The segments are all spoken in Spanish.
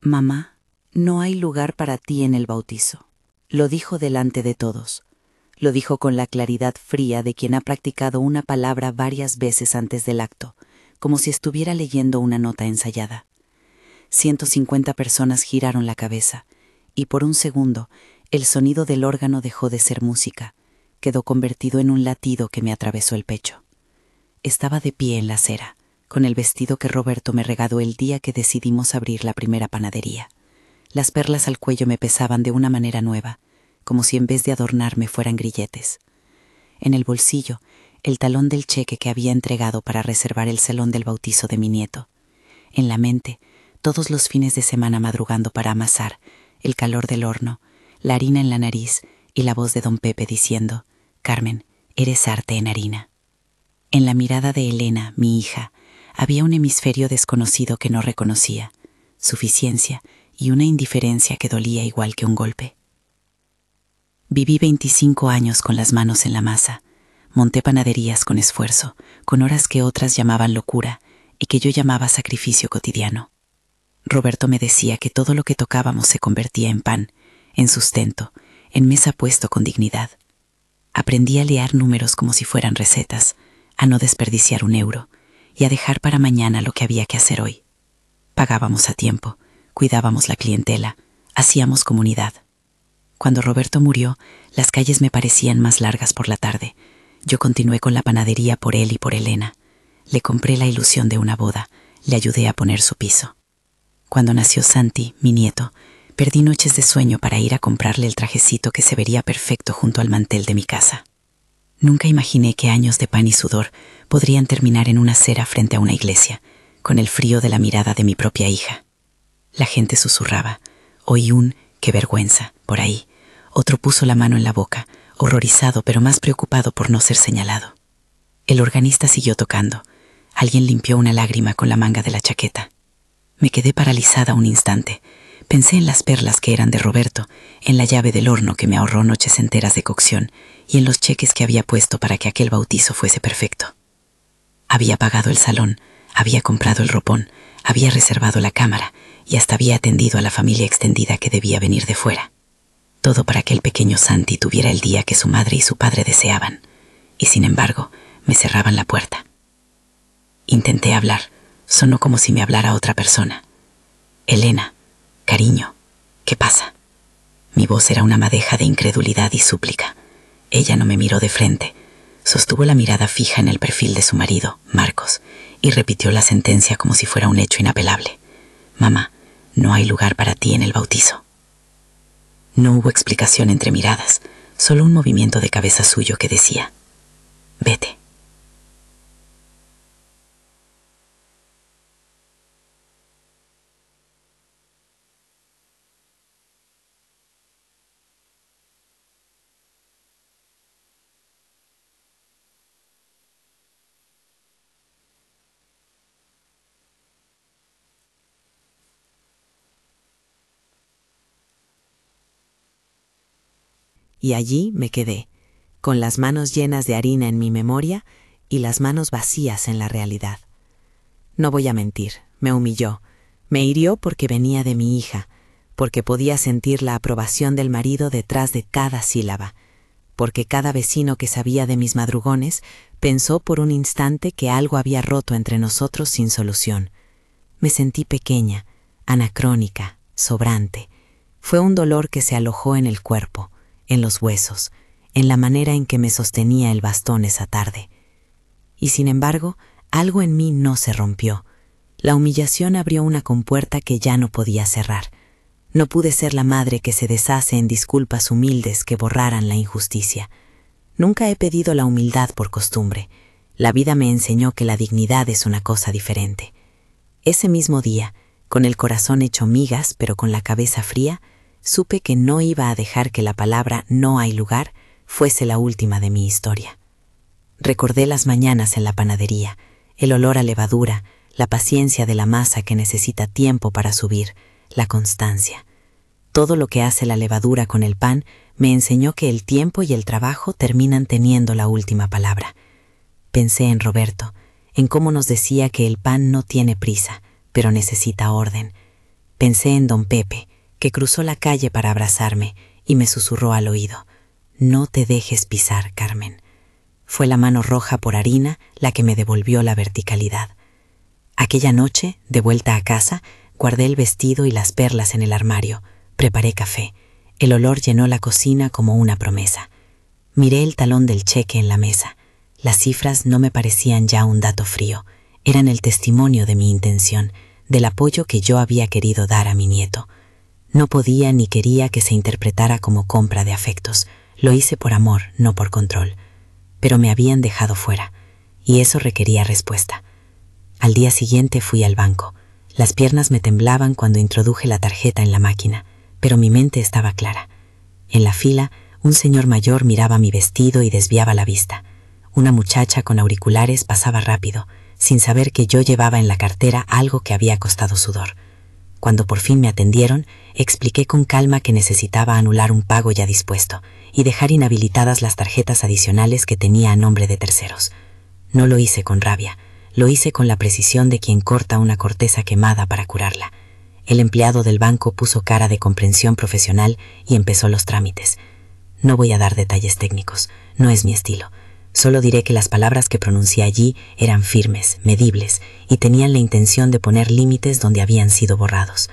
Mamá, no hay lugar para ti en el bautizo. Lo dijo delante de todos. Lo dijo con la claridad fría de quien ha practicado una palabra varias veces antes del acto, como si estuviera leyendo una nota ensayada. 150 personas giraron la cabeza, y por un segundo el sonido del órgano dejó de ser música, quedó convertido en un latido que me atravesó el pecho. Estaba de pie en la acera, con el vestido que Roberto me regaló el día que decidimos abrir la primera panadería. Las perlas al cuello me pesaban de una manera nueva, como si en vez de adornarme fueran grilletes. En el bolsillo, el talón del cheque que había entregado para reservar el salón del bautizo de mi nieto. En la mente, todos los fines de semana madrugando para amasar, el calor del horno, la harina en la nariz y la voz de don Pepe diciendo: «Carmen, eres arte en harina». En la mirada de Elena, mi hija, había un hemisferio desconocido que no reconocía, suficiencia y una indiferencia que dolía igual que un golpe. Viví 25 años con las manos en la masa. Monté panaderías con esfuerzo, con horas que otras llamaban locura y que yo llamaba sacrificio cotidiano. Roberto me decía que todo lo que tocábamos se convertía en pan, en sustento, en mesa puesto con dignidad. Aprendí a leer números como si fueran recetas, a no desperdiciar un euro y a dejar para mañana lo que había que hacer hoy. Pagábamos a tiempo, cuidábamos la clientela, hacíamos comunidad. Cuando Roberto murió, las calles me parecían más largas por la tarde. Yo continué con la panadería por él y por Elena. Le compré la ilusión de una boda, le ayudé a poner su piso. Cuando nació Santi, mi nieto, perdí noches de sueño para ir a comprarle el trajecito que se vería perfecto junto al mantel de mi casa. Nunca imaginé que años de pan y sudor podrían terminar en una acera frente a una iglesia, con el frío de la mirada de mi propia hija. La gente susurraba. Oí un «qué vergüenza» por ahí. Otro puso la mano en la boca, horrorizado pero más preocupado por no ser señalado. El organista siguió tocando. Alguien limpió una lágrima con la manga de la chaqueta. Me quedé paralizada un instante. Pensé en las perlas que eran de Roberto, en la llave del horno que me ahorró noches enteras de cocción y en los cheques que había puesto para que aquel bautizo fuese perfecto. Había pagado el salón, había comprado el ropón, había reservado la cámara y hasta había atendido a la familia extendida que debía venir de fuera. Todo para que el pequeño Santi tuviera el día que su madre y su padre deseaban, y sin embargo me cerraban la puerta. Intenté hablar, sonó como si me hablara otra persona. «Elena, cariño, ¿qué pasa?» Mi voz era una madeja de incredulidad y súplica. Ella no me miró de frente, sostuvo la mirada fija en el perfil de su marido, Marcos, y repitió la sentencia como si fuera un hecho inapelable. «Mamá, no hay lugar para ti en el bautizo». No hubo explicación entre miradas, solo un movimiento de cabeza suyo que decía: «Vete». Y allí me quedé, con las manos llenas de harina en mi memoria y las manos vacías en la realidad. No voy a mentir, me humilló, me hirió porque venía de mi hija, porque podía sentir la aprobación del marido detrás de cada sílaba, porque cada vecino que sabía de mis madrugones pensó por un instante que algo había roto entre nosotros sin solución. Me sentí pequeña, anacrónica, sobrante. Fue un dolor que se alojó en el cuerpo, en los huesos, en la manera en que me sostenía el bastón esa tarde. Y sin embargo, algo en mí no se rompió. La humillación abrió una compuerta que ya no podía cerrar. No pude ser la madre que se deshace en disculpas humildes que borraran la injusticia. Nunca he pedido la humildad por costumbre. La vida me enseñó que la dignidad es una cosa diferente. Ese mismo día, con el corazón hecho migas pero con la cabeza fría, supe que no iba a dejar que la palabra «no hay lugar» fuese la última de mi historia. Recordé las mañanas en la panadería, el olor a levadura, la paciencia de la masa que necesita tiempo para subir, la constancia. Todo lo que hace la levadura con el pan me enseñó que el tiempo y el trabajo terminan teniendo la última palabra. Pensé en Roberto, en cómo nos decía que el pan no tiene prisa, pero necesita orden. Pensé en don Pepe, que cruzó la calle para abrazarme y me susurró al oído: «No te dejes pisar, Carmen». Fue la mano roja por harina la que me devolvió la verticalidad. Aquella noche, de vuelta a casa, guardé el vestido y las perlas en el armario. Preparé café. El olor llenó la cocina como una promesa. Miré el talón del cheque en la mesa. Las cifras no me parecían ya un dato frío. Eran el testimonio de mi intención, del apoyo que yo había querido dar a mi nieto. No podía ni quería que se interpretara como compra de afectos. Lo hice por amor, no por control. Pero me habían dejado fuera, y eso requería respuesta. Al día siguiente fui al banco. Las piernas me temblaban cuando introduje la tarjeta en la máquina, pero mi mente estaba clara. En la fila, un señor mayor miraba mi vestido y desviaba la vista. Una muchacha con auriculares pasaba rápido, sin saber que yo llevaba en la cartera algo que había costado sudor. Cuando por fin me atendieron, expliqué con calma que necesitaba anular un pago ya dispuesto y dejar inhabilitadas las tarjetas adicionales que tenía a nombre de terceros. No lo hice con rabia, lo hice con la precisión de quien corta una corteza quemada para curarla. El empleado del banco puso cara de comprensión profesional y empezó los trámites. No voy a dar detalles técnicos, no es mi estilo. Solo diré que las palabras que pronuncié allí eran firmes, medibles, y tenían la intención de poner límites donde habían sido borrados.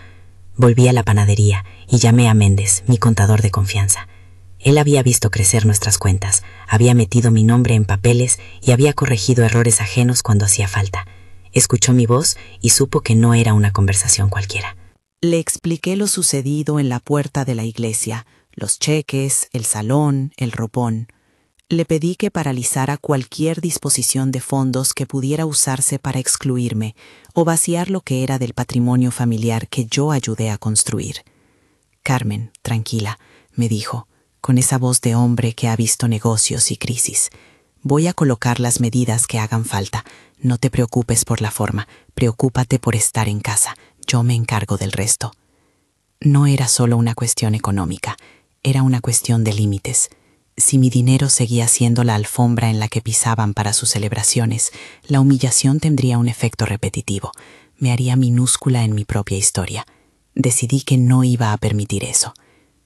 Volví a la panadería y llamé a Méndez, mi contador de confianza. Él había visto crecer nuestras cuentas, había metido mi nombre en papeles y había corregido errores ajenos cuando hacía falta. Escuchó mi voz y supo que no era una conversación cualquiera. Le expliqué lo sucedido en la puerta de la iglesia, los cheques, el salón, el ropón. Le pedí que paralizara cualquier disposición de fondos que pudiera usarse para excluirme o vaciar lo que era del patrimonio familiar que yo ayudé a construir. «Carmen, tranquila», me dijo, con esa voz de hombre que ha visto negocios y crisis. «Voy a colocar las medidas que hagan falta. No te preocupes por la forma, preocúpate por estar en casa. Yo me encargo del resto». No era solo una cuestión económica, era una cuestión de límites. Si mi dinero seguía siendo la alfombra en la que pisaban para sus celebraciones, la humillación tendría un efecto repetitivo. Me haría minúscula en mi propia historia. Decidí que no iba a permitir eso.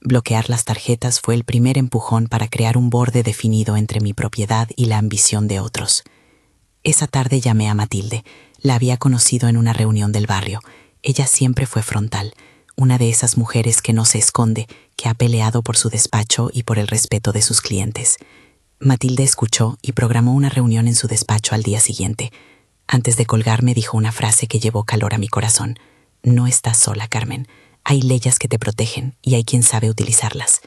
Bloquear las tarjetas fue el primer empujón para crear un borde definido entre mi propiedad y la ambición de otros. Esa tarde llamé a Matilde. La había conocido en una reunión del barrio. Ella siempre fue frontal. Una de esas mujeres que no se esconde, que ha peleado por su despacho y por el respeto de sus clientes. Matilde escuchó y programó una reunión en su despacho al día siguiente. Antes de colgarme dijo una frase que llevó calor a mi corazón. «No estás sola, Carmen. Hay leyes que te protegen y hay quien sabe utilizarlas».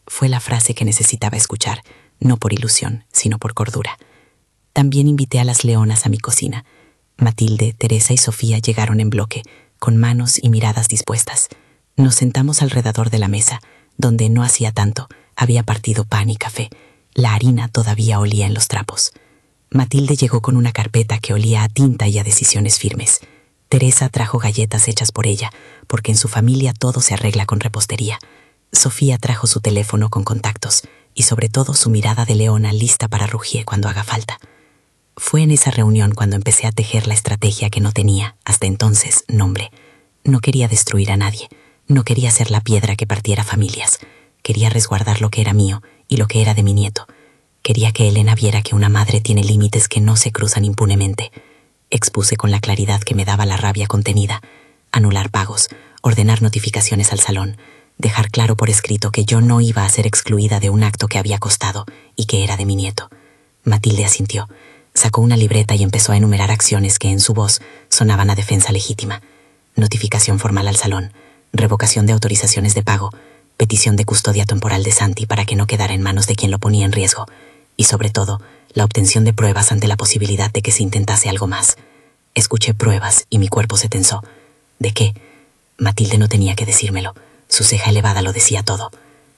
Fue la frase que necesitaba escuchar, no por ilusión, sino por cordura. También invité a las leonas a mi cocina. Matilde, Teresa y Sofía llegaron en bloque, con manos y miradas dispuestas. Nos sentamos alrededor de la mesa, donde no hacía tanto había partido pan y café. La harina todavía olía en los trapos. Matilde llegó con una carpeta que olía a tinta y a decisiones firmes. Teresa trajo galletas hechas por ella, porque en su familia todo se arregla con repostería. Sofía trajo su teléfono con contactos y sobre todo su mirada de leona lista para rugir cuando haga falta. Fue en esa reunión cuando empecé a tejer la estrategia que no tenía, hasta entonces, nombre. No quería destruir a nadie. No quería ser la piedra que partiera familias. Quería resguardar lo que era mío y lo que era de mi nieto. Quería que Elena viera que una madre tiene límites que no se cruzan impunemente. Expuse con la claridad que me daba la rabia contenida. Anular pagos, ordenar notificaciones al salón, dejar claro por escrito que yo no iba a ser excluida de un acto que había costado y que era de mi nieto. Matilde asintió. Sacó una libreta y empezó a enumerar acciones que en su voz sonaban a defensa legítima. Notificación formal al salón, revocación de autorizaciones de pago, petición de custodia temporal de Santi para que no quedara en manos de quien lo ponía en riesgo, y sobre todo, la obtención de pruebas ante la posibilidad de que se intentase algo más. Escuché pruebas y mi cuerpo se tensó. ¿De qué? Matilde no tenía que decírmelo. Su ceja elevada lo decía todo.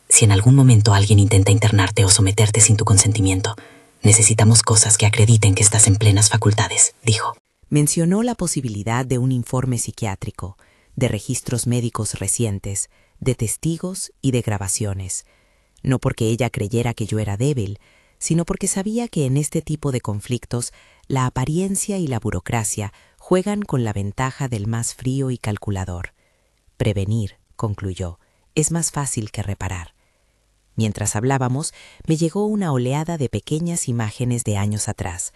Si en algún momento alguien intenta internarte o someterte sin tu consentimiento, necesitamos cosas que acrediten que estás en plenas facultades, dijo. Mencionó la posibilidad de un informe psiquiátrico, de registros médicos recientes, de testigos y de grabaciones. No porque ella creyera que yo era débil, sino porque sabía que en este tipo de conflictos la apariencia y la burocracia juegan con la ventaja del más frío y calculador. Prevenir, concluyó, es más fácil que reparar. Mientras hablábamos, me llegó una oleada de pequeñas imágenes de años atrás.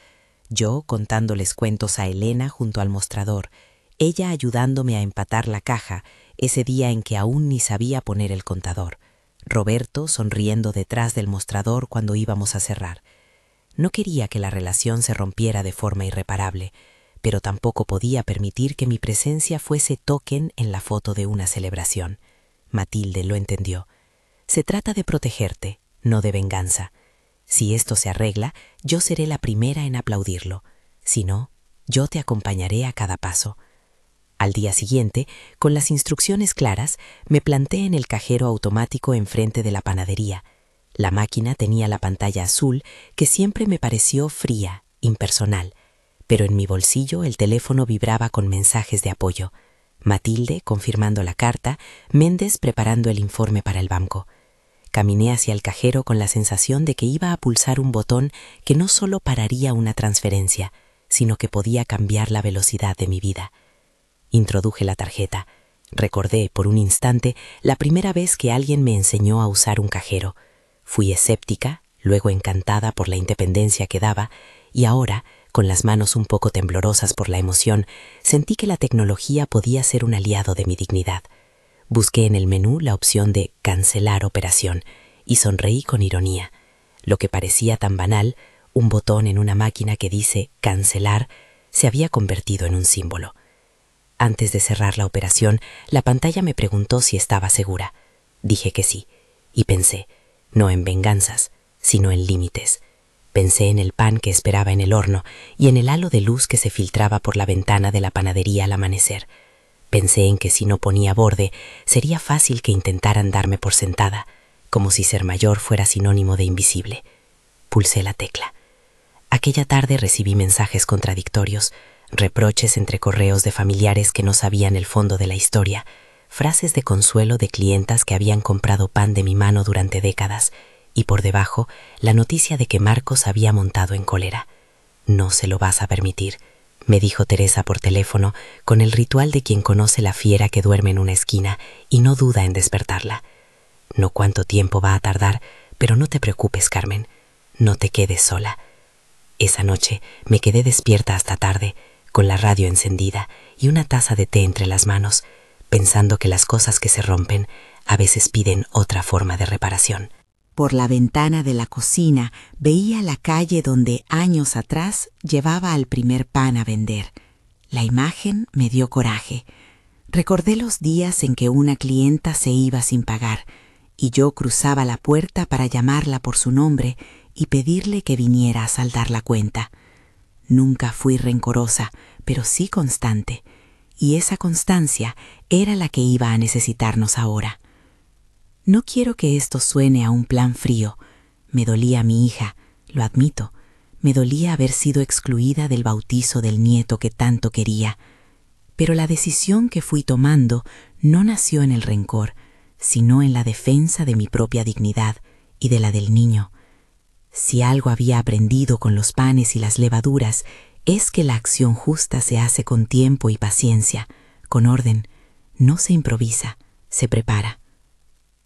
Yo contándoles cuentos a Elena junto al mostrador, ella ayudándome a empatar la caja, ese día en que aún ni sabía poner el contador. Roberto sonriendo detrás del mostrador cuando íbamos a cerrar. No quería que la relación se rompiera de forma irreparable, pero tampoco podía permitir que mi presencia fuese token en la foto de una celebración. Matilde lo entendió. Se trata de protegerte, no de venganza. Si esto se arregla, yo seré la primera en aplaudirlo. Si no, yo te acompañaré a cada paso. Al día siguiente, con las instrucciones claras, me planté en el cajero automático enfrente de la panadería. La máquina tenía la pantalla azul, que siempre me pareció fría, impersonal, pero en mi bolsillo el teléfono vibraba con mensajes de apoyo. Matilde confirmando la carta, Méndez preparando el informe para el banco. Caminé hacia el cajero con la sensación de que iba a pulsar un botón que no solo pararía una transferencia, sino que podía cambiar la velocidad de mi vida. Introduje la tarjeta. Recordé por un instante la primera vez que alguien me enseñó a usar un cajero. Fui escéptica, luego encantada por la independencia que daba, y ahora, con las manos un poco temblorosas por la emoción, sentí que la tecnología podía ser un aliado de mi dignidad. Busqué en el menú la opción de cancelar operación y sonreí con ironía. Lo que parecía tan banal, un botón en una máquina que dice cancelar, se había convertido en un símbolo. Antes de cerrar la operación, la pantalla me preguntó si estaba segura. Dije que sí, y pensé, no en venganzas, sino en límites. Pensé en el pan que esperaba en el horno y en el halo de luz que se filtraba por la ventana de la panadería al amanecer. Pensé en que si no ponía borde, sería fácil que intentaran darme por sentada, como si ser mayor fuera sinónimo de invisible. Pulsé la tecla. Aquella tarde recibí mensajes contradictorios, reproches entre correos de familiares que no sabían el fondo de la historia, frases de consuelo de clientas que habían comprado pan de mi mano durante décadas, y por debajo la noticia de que Marcos había montado en cólera. «No se lo vas a permitir», me dijo Teresa por teléfono, con el ritual de quien conoce la fiera que duerme en una esquina y no duda en despertarla. «No cuánto tiempo va a tardar, pero no te preocupes, Carmen. No te quedes sola». Esa noche me quedé despierta hasta tarde, con la radio encendida y una taza de té entre las manos, pensando que las cosas que se rompen a veces piden otra forma de reparación. Por la ventana de la cocina veía la calle donde años atrás llevaba al primer pan a vender. La imagen me dio coraje. Recordé los días en que una clienta se iba sin pagar y yo cruzaba la puerta para llamarla por su nombre y pedirle que viniera a saldar la cuenta. Nunca fui rencorosa, pero sí constante, y esa constancia era la que iba a necesitarnos ahora. No quiero que esto suene a un plan frío. Me dolía mi hija, lo admito. Me dolía haber sido excluida del bautizo del nieto que tanto quería. Pero la decisión que fui tomando no nació en el rencor, sino en la defensa de mi propia dignidad y de la del niño. Si algo había aprendido con los panes y las levaduras, es que la acción justa se hace con tiempo y paciencia, con orden. No se improvisa, se prepara.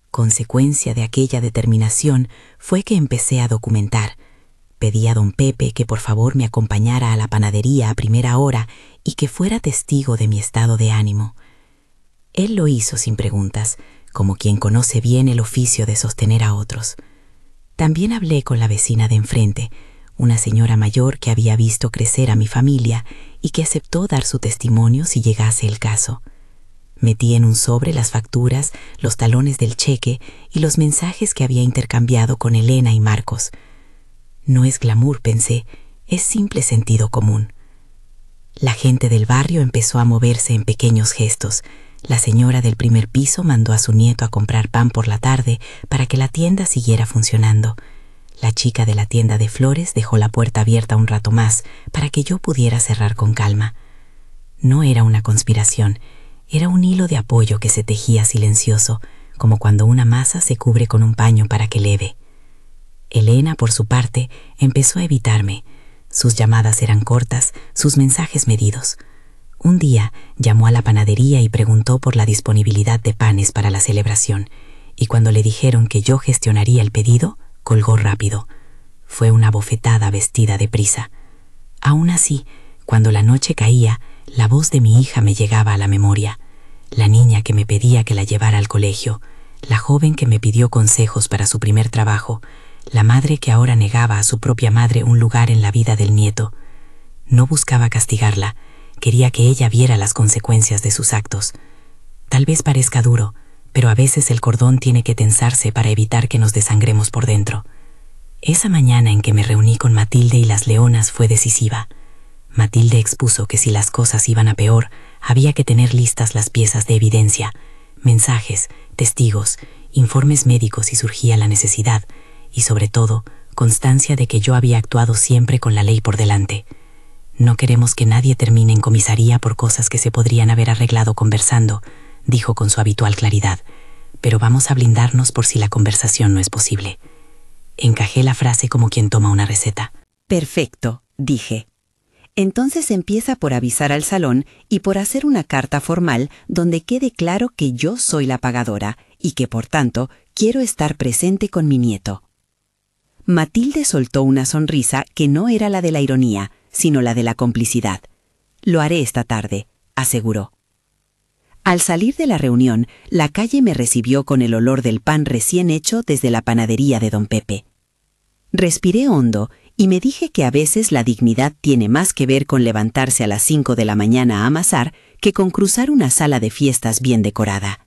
Consecuencia de aquella determinación fue que empecé a documentar. Pedí a don Pepe que por favor me acompañara a la panadería a primera hora y que fuera testigo de mi estado de ánimo. Él lo hizo sin preguntas, como quien conoce bien el oficio de sostener a otros. También hablé con la vecina de enfrente, una señora mayor que había visto crecer a mi familia y que aceptó dar su testimonio si llegase el caso. Metí en un sobre las facturas, los talones del cheque y los mensajes que había intercambiado con Elena y Marcos. No es glamour, pensé, es simple sentido común. La gente del barrio empezó a moverse en pequeños gestos. La señora del primer piso mandó a su nieto a comprar pan por la tarde para que la tienda siguiera funcionando. La chica de la tienda de flores dejó la puerta abierta un rato más para que yo pudiera cerrar con calma. No era una conspiración, era un hilo de apoyo que se tejía silencioso, como cuando una masa se cubre con un paño para que leve. Elena, por su parte, empezó a evitarme. Sus llamadas eran cortas, sus mensajes medidos. Un día llamó a la panadería y preguntó por la disponibilidad de panes para la celebración, y cuando le dijeron que yo gestionaría el pedido, colgó rápido. Fue una bofetada vestida de prisa. Aún así, cuando la noche caía, la voz de mi hija me llegaba a la memoria. La niña que me pedía que la llevara al colegio, la joven que me pidió consejos para su primer trabajo, la madre que ahora negaba a su propia madre un lugar en la vida del nieto. No buscaba castigarla, quería que ella viera las consecuencias de sus actos. Tal vez parezca duro, pero a veces el cordón tiene que tensarse para evitar que nos desangremos por dentro. Esa mañana en que me reuní con Matilde y las leonas fue decisiva. Matilde expuso que si las cosas iban a peor, había que tener listas las piezas de evidencia, mensajes, testigos, informes médicos si surgía la necesidad, y sobre todo, constancia de que yo había actuado siempre con la ley por delante. No queremos que nadie termine en comisaría por cosas que se podrían haber arreglado conversando, dijo con su habitual claridad, pero vamos a blindarnos por si la conversación no es posible. Encajé la frase como quien toma una receta. Perfecto, dije. Entonces empieza por avisar al salón y por hacer una carta formal donde quede claro que yo soy la pagadora y que, por tanto, quiero estar presente con mi nieto. Matilde soltó una sonrisa que no era la de la ironía, sino la de la complicidad. Lo haré esta tarde, aseguró. Al salir de la reunión, la calle me recibió con el olor del pan recién hecho desde la panadería de don Pepe. Respiré hondo y me dije que a veces la dignidad tiene más que ver con levantarse a las 5 de la mañana a amasar que con cruzar una sala de fiestas bien decorada.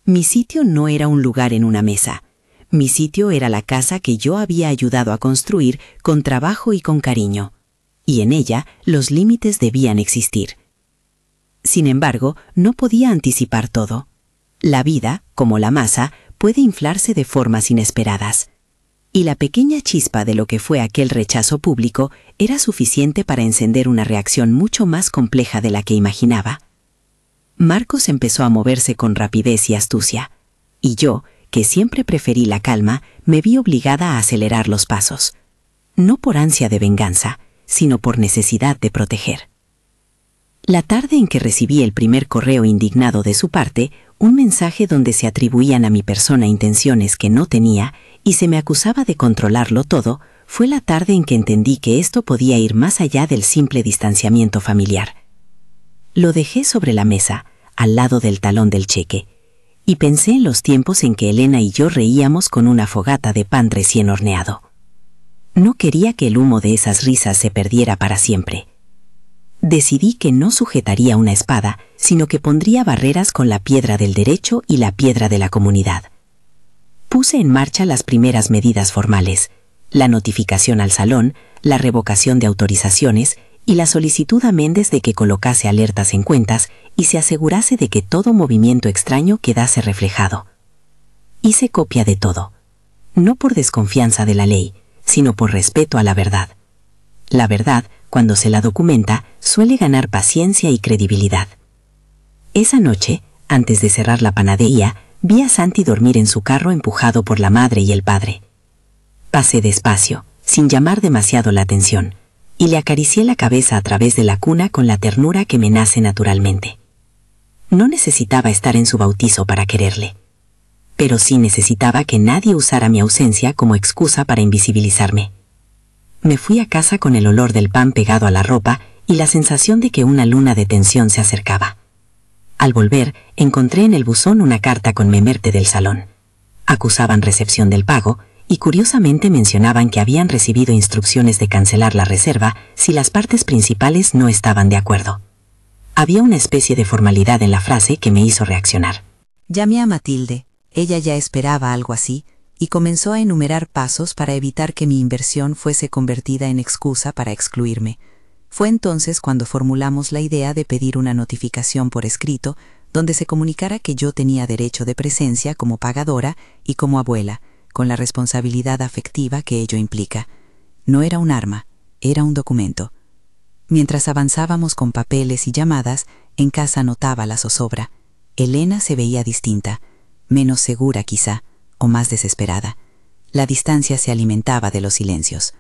Mi sitio no era un lugar en una mesa. Mi sitio era la casa que yo había ayudado a construir con trabajo y con cariño, y en ella los límites debían existir. Sin embargo, no podía anticipar todo. La vida, como la masa, puede inflarse de formas inesperadas. Y la pequeña chispa de lo que fue aquel rechazo público era suficiente para encender una reacción mucho más compleja de la que imaginaba. Marcos empezó a moverse con rapidez y astucia, y yo, que siempre preferí la calma, me vi obligada a acelerar los pasos. No por ansia de venganza, sino por necesidad de proteger. La tarde en que recibí el primer correo indignado de su parte, un mensaje donde se atribuían a mi persona intenciones que no tenía y se me acusaba de controlarlo todo, fue la tarde en que entendí que esto podía ir más allá del simple distanciamiento familiar. Lo dejé sobre la mesa, al lado del talón del cheque, y pensé en los tiempos en que Elena y yo reíamos con una fogata de pan recién horneado. No quería que el humo de esas risas se perdiera para siempre. Decidí que no sujetaría una espada, sino que pondría barreras con la piedra del derecho y la piedra de la comunidad. Puse en marcha las primeras medidas formales, la notificación al salón, la revocación de autorizaciones y la solicitud a Méndez de que colocase alertas en cuentas y se asegurase de que todo movimiento extraño quedase reflejado. Hice copia de todo, no por desconfianza de la ley, sino por respeto a la verdad. La verdad, cuando se la documenta, suele ganar paciencia y credibilidad. Esa noche, antes de cerrar la panadería, vi a Santi dormir en su carro empujado por la madre y el padre. Pasé despacio, sin llamar demasiado la atención, y le acaricié la cabeza a través de la cuna con la ternura que me nace naturalmente. No necesitaba estar en su bautizo para quererle, pero sí necesitaba que nadie usara mi ausencia como excusa para invisibilizarme. Me fui a casa con el olor del pan pegado a la ropa y la sensación de que una luna de tensión se acercaba. Al volver, encontré en el buzón una carta con memerte del salón. Acusaban recepción del pago y curiosamente mencionaban que habían recibido instrucciones de cancelar la reserva si las partes principales no estaban de acuerdo. Había una especie de formalidad en la frase que me hizo reaccionar. Llamé a Matilde, ella ya esperaba algo así, y comenzó a enumerar pasos para evitar que mi inversión fuese convertida en excusa para excluirme. Fue entonces cuando formulamos la idea de pedir una notificación por escrito donde se comunicara que yo tenía derecho de presencia como pagadora y como abuela, con la responsabilidad afectiva que ello implica. No era un arma, era un documento. Mientras avanzábamos con papeles y llamadas, en casa notaba la zozobra. Elena se veía distinta, menos segura quizá, o más desesperada. La distancia se alimentaba de los silencios.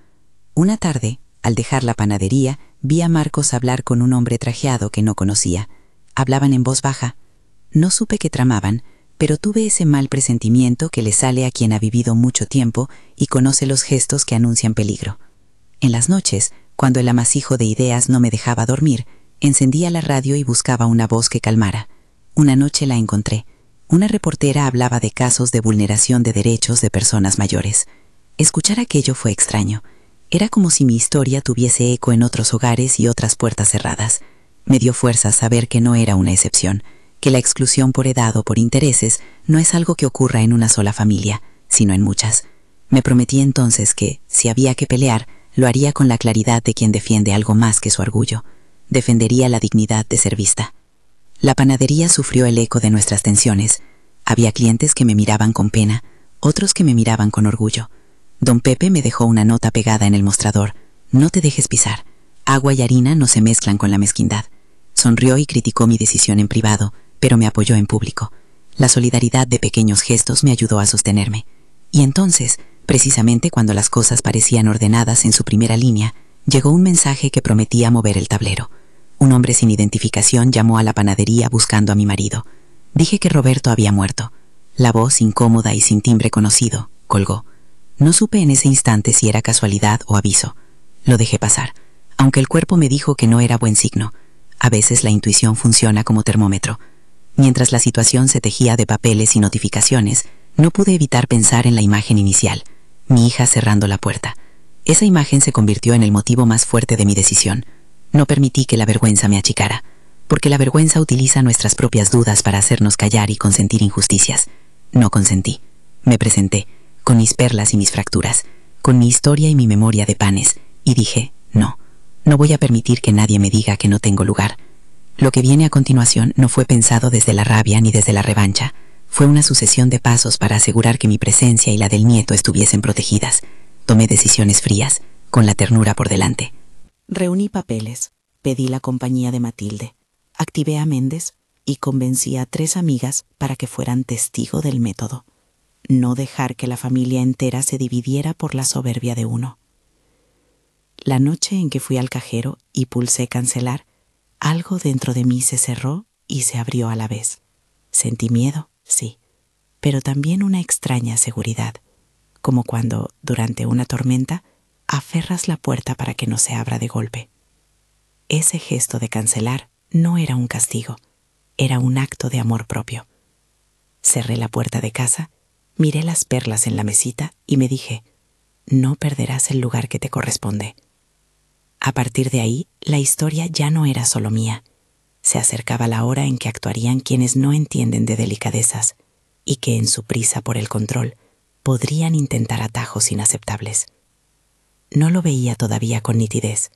Una tarde, Al dejar la panadería, vi a Marcos hablar con un hombre trajeado que no conocía. Hablaban en voz baja. No supe qué tramaban, pero tuve ese mal presentimiento que le sale a quien ha vivido mucho tiempo y conoce los gestos que anuncian peligro. En las noches, cuando el amasijo de ideas no me dejaba dormir, encendía la radio y buscaba una voz que calmara. Una noche la encontré. Una reportera hablaba de casos de vulneración de derechos de personas mayores. Escuchar aquello fue extraño. Era como si mi historia tuviese eco en otros hogares y otras puertas cerradas. Me dio fuerza saber que no era una excepción, que la exclusión por edad o por intereses no es algo que ocurra en una sola familia, sino en muchas. Me prometí entonces que, si había que pelear, lo haría con la claridad de quien defiende algo más que su orgullo. Defendería la dignidad de ser vista. La panadería sufrió el eco de nuestras tensiones. Había clientes que me miraban con pena, otros que me miraban con orgullo. Don Pepe me dejó una nota pegada en el mostrador. No te dejes pisar. Agua y harina no se mezclan con la mezquindad. Sonrió y criticó mi decisión en privado, pero me apoyó en público. La solidaridad de pequeños gestos me ayudó a sostenerme. Y entonces, precisamente cuando las cosas parecían ordenadas en su primera línea, llegó un mensaje que prometía mover el tablero. Un hombre sin identificación llamó a la panadería buscando a mi marido. Dije que Roberto había muerto. La voz, incómoda y sin timbre conocido, colgó. No supe en ese instante si era casualidad o aviso. Lo dejé pasar, aunque el cuerpo me dijo que no era buen signo. A veces la intuición funciona como termómetro. Mientras la situación se tejía de papeles y notificaciones, no pude evitar pensar en la imagen inicial, mi hija cerrando la puerta. Esa imagen se convirtió en el motivo más fuerte de mi decisión. No permití que la vergüenza me achicara, porque la vergüenza utiliza nuestras propias dudas para hacernos callar y consentir injusticias. No consentí. Me presenté, con mis perlas y mis fracturas, con mi historia y mi memoria de panes, y dije, no voy a permitir que nadie me diga que no tengo lugar. Lo que viene a continuación no fue pensado desde la rabia ni desde la revancha. Fue una sucesión de pasos para asegurar que mi presencia y la del nieto estuviesen protegidas. Tomé decisiones frías, con la ternura por delante. Reuní papeles, pedí la compañía de Matilde, activé a Méndez y convencí a 3 amigas para que fueran testigo del método. No dejar que la familia entera se dividiera por la soberbia de uno. La noche en que fui al cajero y pulsé cancelar, algo dentro de mí se cerró y se abrió a la vez. Sentí miedo, sí, pero también una extraña seguridad, como cuando, durante una tormenta, aferras la puerta para que no se abra de golpe. Ese gesto de cancelar no era un castigo, era un acto de amor propio. Cerré la puerta de casa, miré las perlas en la mesita y me dije, no perderás el lugar que te corresponde. A partir de ahí, la historia ya no era solo mía. Se acercaba la hora en que actuarían quienes no entienden de delicadezas y que en su prisa por el control podrían intentar atajos inaceptables. No lo veía todavía con nitidez,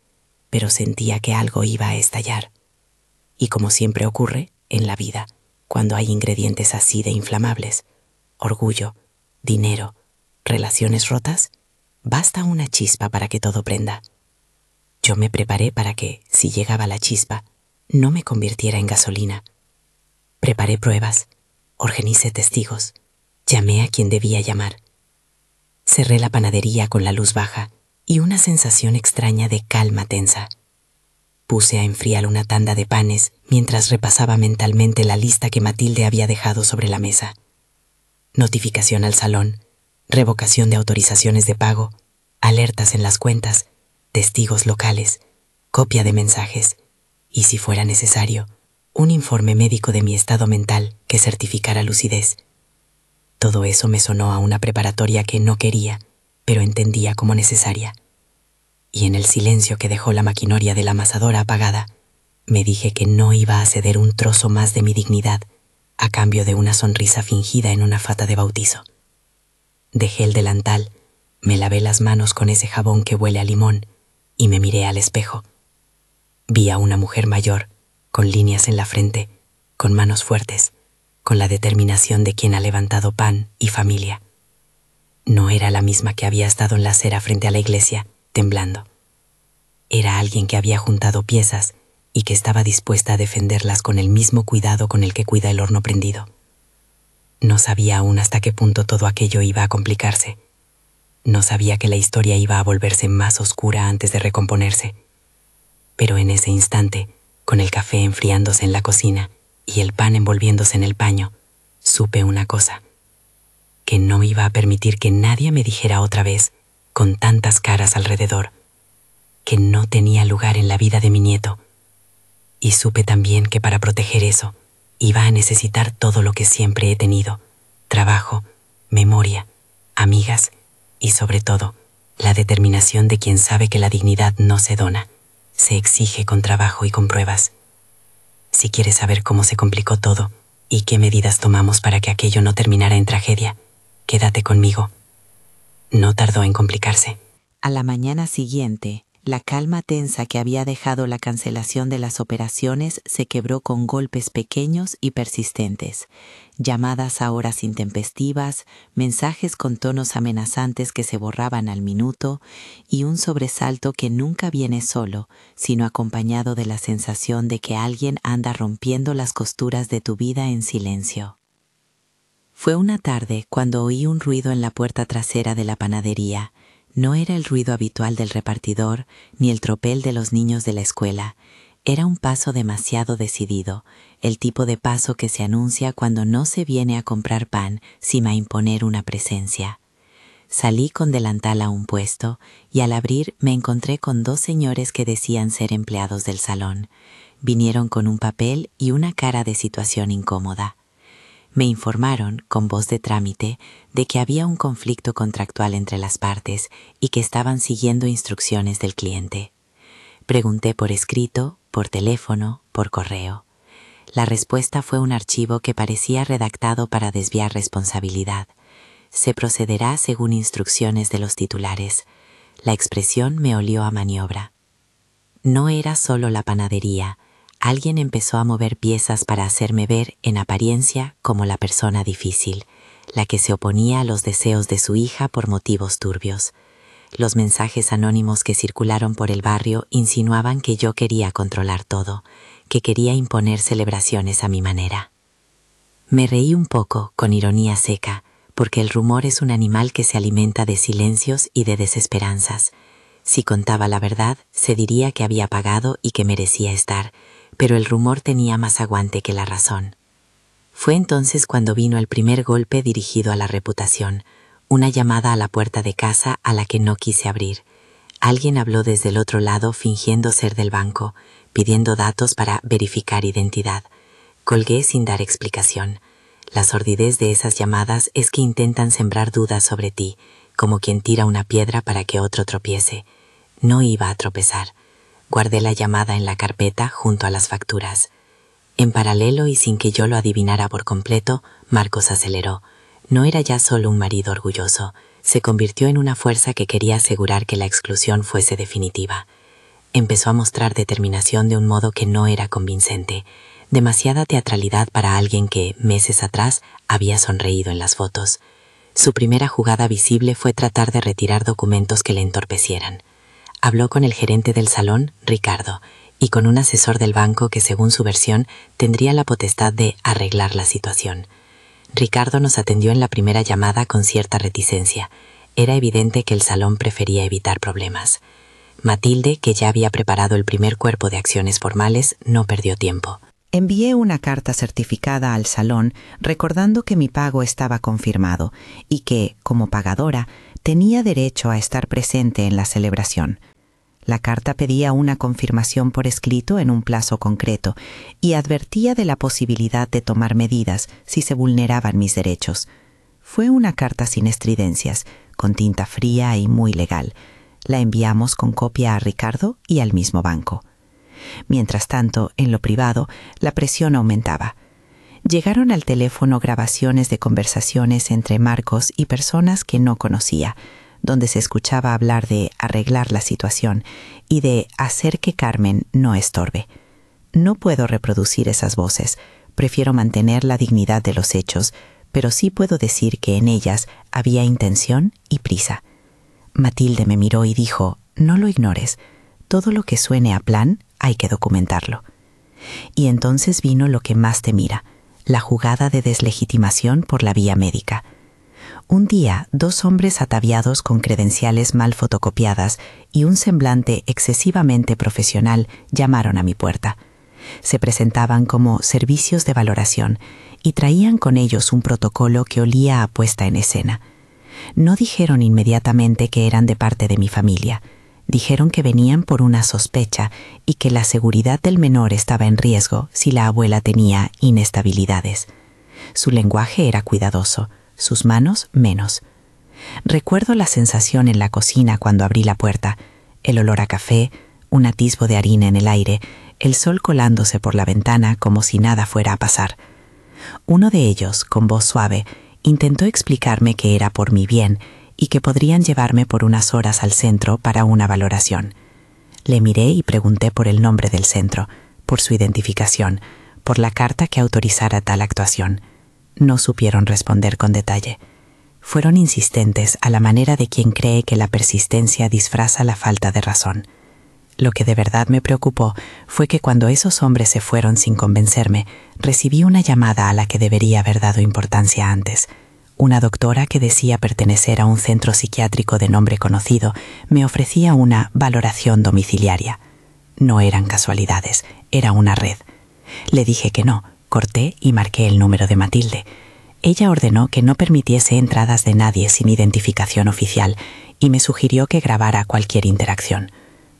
pero sentía que algo iba a estallar. Y como siempre ocurre en la vida, cuando hay ingredientes así de inflamables, orgullo, dinero, relaciones rotas, basta una chispa para que todo prenda. Yo me preparé para que, si llegaba la chispa, no me convirtiera en gasolina. Preparé pruebas, organicé testigos, llamé a quien debía llamar. Cerré la panadería con la luz baja y una sensación extraña de calma tensa. Puse a enfriar una tanda de panes mientras repasaba mentalmente la lista que Matilde había dejado sobre la mesa. Notificación al salón, revocación de autorizaciones de pago, alertas en las cuentas, testigos locales, copia de mensajes y, si fuera necesario, un informe médico de mi estado mental que certificara lucidez. Todo eso me sonó a una preparatoria que no quería, pero entendía como necesaria. Y en el silencio que dejó la maquinaria de la amasadora apagada, me dije que no iba a ceder un trozo más de mi dignidad a cambio de una sonrisa fingida en una fata de bautizo. Dejé el delantal, me lavé las manos con ese jabón que huele a limón y me miré al espejo. Vi a una mujer mayor, con líneas en la frente, con manos fuertes, con la determinación de quien ha levantado pan y familia. No era la misma que había estado en la acera frente a la iglesia, temblando. Era alguien que había juntado piezas y que estaba dispuesta a defenderlas con el mismo cuidado con el que cuida el horno prendido. No sabía aún hasta qué punto todo aquello iba a complicarse. No sabía que la historia iba a volverse más oscura antes de recomponerse. Pero en ese instante, con el café enfriándose en la cocina y el pan envolviéndose en el paño, supe una cosa: que no iba a permitir que nadie me dijera otra vez, con tantas caras alrededor, que no tenía lugar en la vida de mi nieto. Y supe también que para proteger eso, iba a necesitar todo lo que siempre he tenido: trabajo, memoria, amigas y, sobre todo, la determinación de quien sabe que la dignidad no se dona, se exige con trabajo y con pruebas. Si quieres saber cómo se complicó todo y qué medidas tomamos para que aquello no terminara en tragedia, quédate conmigo. No tardó en complicarse. A la mañana siguiente, la calma tensa que había dejado la cancelación de las operaciones se quebró con golpes pequeños y persistentes, llamadas a horas intempestivas, mensajes con tonos amenazantes que se borraban al minuto y un sobresalto que nunca viene solo, sino acompañado de la sensación de que alguien anda rompiendo las costuras de tu vida en silencio. Fue una tarde cuando oí un ruido en la puerta trasera de la panadería. No era el ruido habitual del repartidor ni el tropel de los niños de la escuela. Era un paso demasiado decidido, el tipo de paso que se anuncia cuando no se viene a comprar pan, sino a imponer una presencia. Salí con delantal a un puesto y al abrir me encontré con dos señores que decían ser empleados del salón. Vinieron con un papel y una cara de situación incómoda. Me informaron, con voz de trámite, de que había un conflicto contractual entre las partes y que estaban siguiendo instrucciones del cliente. Pregunté por escrito, por teléfono, por correo. La respuesta fue un archivo que parecía redactado para desviar responsabilidad. Se procederá según instrucciones de los titulares. La expresión me olió a maniobra. No era solo la panadería. Alguien empezó a mover piezas para hacerme ver, en apariencia, como la persona difícil, la que se oponía a los deseos de su hija por motivos turbios. Los mensajes anónimos que circularon por el barrio insinuaban que yo quería controlar todo, que quería imponer celebraciones a mi manera. Me reí un poco, con ironía seca, porque el rumor es un animal que se alimenta de silencios y de desesperanzas. Si contaba la verdad, se diría que había pagado y que merecía estar, pero el rumor tenía más aguante que la razón. Fue entonces cuando vino el primer golpe dirigido a la reputación, una llamada a la puerta de casa a la que no quise abrir. Alguien habló desde el otro lado fingiendo ser del banco, pidiendo datos para verificar identidad. Colgué sin dar explicación. La sordidez de esas llamadas es que intentan sembrar dudas sobre ti, como quien tira una piedra para que otro tropiece. No iba a tropezar. Guardé la llamada en la carpeta junto a las facturas. En paralelo y sin que yo lo adivinara por completo, Marcos aceleró. No era ya solo un marido orgulloso, se convirtió en una fuerza que quería asegurar que la exclusión fuese definitiva. Empezó a mostrar determinación de un modo que no era convincente, demasiada teatralidad para alguien que, meses atrás, había sonreído en las fotos. Su primera jugada visible fue tratar de retirar documentos que le entorpecieran. Habló con el gerente del salón, Ricardo, y con un asesor del banco que, según su versión, tendría la potestad de arreglar la situación. Ricardo nos atendió en la primera llamada con cierta reticencia. Era evidente que el salón prefería evitar problemas. Matilde, que ya había preparado el primer cuerpo de acciones formales, no perdió tiempo. Envié una carta certificada al salón recordando que mi pago estaba confirmado y que, como pagadora, tenía derecho a estar presente en la celebración. La carta pedía una confirmación por escrito en un plazo concreto y advertía de la posibilidad de tomar medidas si se vulneraban mis derechos. Fue una carta sin estridencias, con tinta fría y muy legal. La enviamos con copia a Ricardo y al mismo banco. Mientras tanto, en lo privado, la presión aumentaba. Llegaron al teléfono grabaciones de conversaciones entre Marcos y personas que no conocía, donde se escuchaba hablar de arreglar la situación y de hacer que Carmen no estorbe. No puedo reproducir esas voces, prefiero mantener la dignidad de los hechos, pero sí puedo decir que en ellas había intención y prisa. Matilde me miró y dijo: «No lo ignores, todo lo que suene a plan hay que documentarlo». Y entonces vino lo que más te mira, la jugada de deslegitimación por la vía médica. Un día, 2 hombres ataviados con credenciales mal fotocopiadas y un semblante excesivamente profesional llamaron a mi puerta. Se presentaban como servicios de valoración y traían con ellos un protocolo que olía a puesta en escena. No dijeron inmediatamente que eran de parte de mi familia. Dijeron que venían por una sospecha y que la seguridad del menor estaba en riesgo si la abuela tenía inestabilidades. Su lenguaje era cuidadoso, sus manos menos. Recuerdo la sensación en la cocina cuando abrí la puerta, el olor a café, un atisbo de harina en el aire, el sol colándose por la ventana como si nada fuera a pasar. Uno de ellos, con voz suave, intentó explicarme que era por mi bien y que podrían llevarme por unas horas al centro para una valoración. Le miré y pregunté por el nombre del centro, por su identificación, por la carta que autorizara tal actuación. No supieron responder con detalle. Fueron insistentes a la manera de quien cree que la persistencia disfraza la falta de razón. Lo que de verdad me preocupó fue que cuando esos hombres se fueron sin convencerme, recibí una llamada a la que debería haber dado importancia antes. Una doctora que decía pertenecer a un centro psiquiátrico de nombre conocido me ofrecía una valoración domiciliaria. No eran casualidades, era una red. Le dije que no, corté y marqué el número de Matilde. Ella ordenó que no permitiese entradas de nadie sin identificación oficial y me sugirió que grabara cualquier interacción.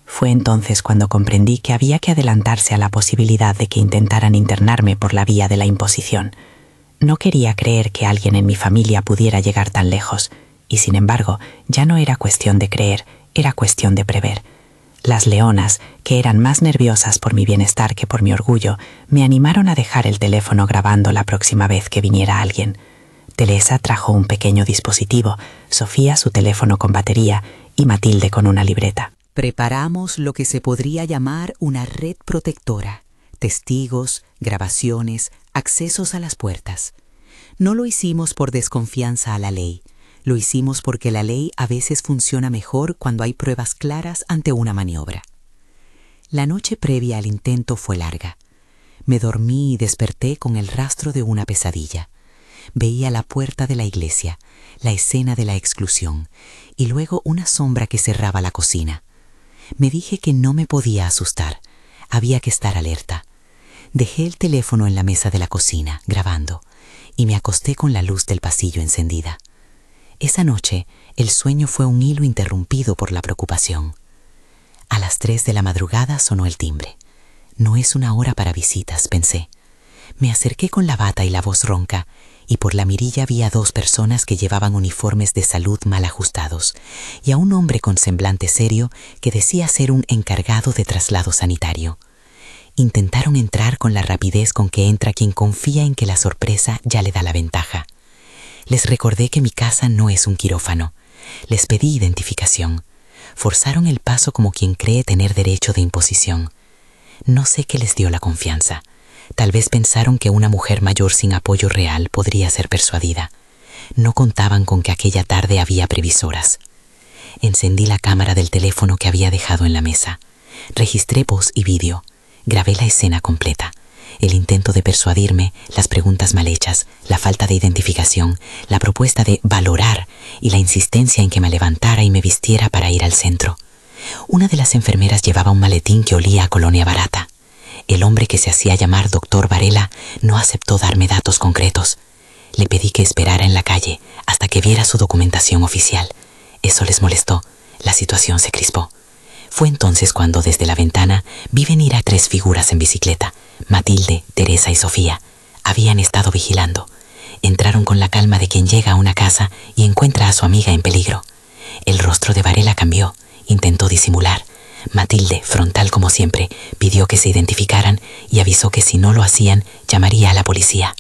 Fue entonces cuando comprendí que había que adelantarse a la posibilidad de que intentaran internarme por la vía de la imposición. No quería creer que alguien en mi familia pudiera llegar tan lejos, y sin embargo, ya no era cuestión de creer, era cuestión de prever. Las leonas, que eran más nerviosas por mi bienestar que por mi orgullo, me animaron a dejar el teléfono grabando la próxima vez que viniera alguien. Teresa trajo un pequeño dispositivo, Sofía su teléfono con batería y Matilde con una libreta. Preparamos lo que se podría llamar una red protectora. Testigos, grabaciones, accesos a las puertas. No lo hicimos por desconfianza a la ley. Lo hicimos porque la ley a veces funciona mejor cuando hay pruebas claras ante una maniobra. La noche previa al intento fue larga. Me dormí y desperté con el rastro de una pesadilla. Veía la puerta de la iglesia, la escena de la exclusión, y luego una sombra que cerraba la cocina. Me dije que no me podía asustar. Había que estar alerta. Dejé el teléfono en la mesa de la cocina, grabando, y me acosté con la luz del pasillo encendida. Esa noche, el sueño fue un hilo interrumpido por la preocupación. A las 3 de la madrugada sonó el timbre. No es una hora para visitas, pensé. Me acerqué con la bata y la voz ronca, y por la mirilla vi a 2 personas que llevaban uniformes de salud mal ajustados, y a un hombre con semblante serio que decía ser un encargado de traslado sanitario. Intentaron entrar con la rapidez con que entra quien confía en que la sorpresa ya le da la ventaja. Les recordé que mi casa no es un quirófano. Les pedí identificación. Forzaron el paso como quien cree tener derecho de imposición. No sé qué les dio la confianza. Tal vez pensaron que una mujer mayor sin apoyo real podría ser persuadida. No contaban con que aquella tarde había previsoras. Encendí la cámara del teléfono que había dejado en la mesa. Registré voz y vídeo. Grabé la escena completa. El intento de persuadirme, las preguntas mal hechas, la falta de identificación, la propuesta de valorar y la insistencia en que me levantara y me vistiera para ir al centro. Una de las enfermeras llevaba un maletín que olía a colonia barata. El hombre que se hacía llamar Dr. Varela no aceptó darme datos concretos. Le pedí que esperara en la calle hasta que viera su documentación oficial. Eso les molestó. La situación se crispó. Fue entonces cuando desde la ventana vi venir a 3 figuras en bicicleta. Matilde, Teresa y Sofía. Habían estado vigilando. Entraron con la calma de quien llega a una casa y encuentra a su amiga en peligro. El rostro de Varela cambió. Intentó disimular. Matilde, frontal como siempre, pidió que se identificaran y avisó que si no lo hacían, llamaría a la policía.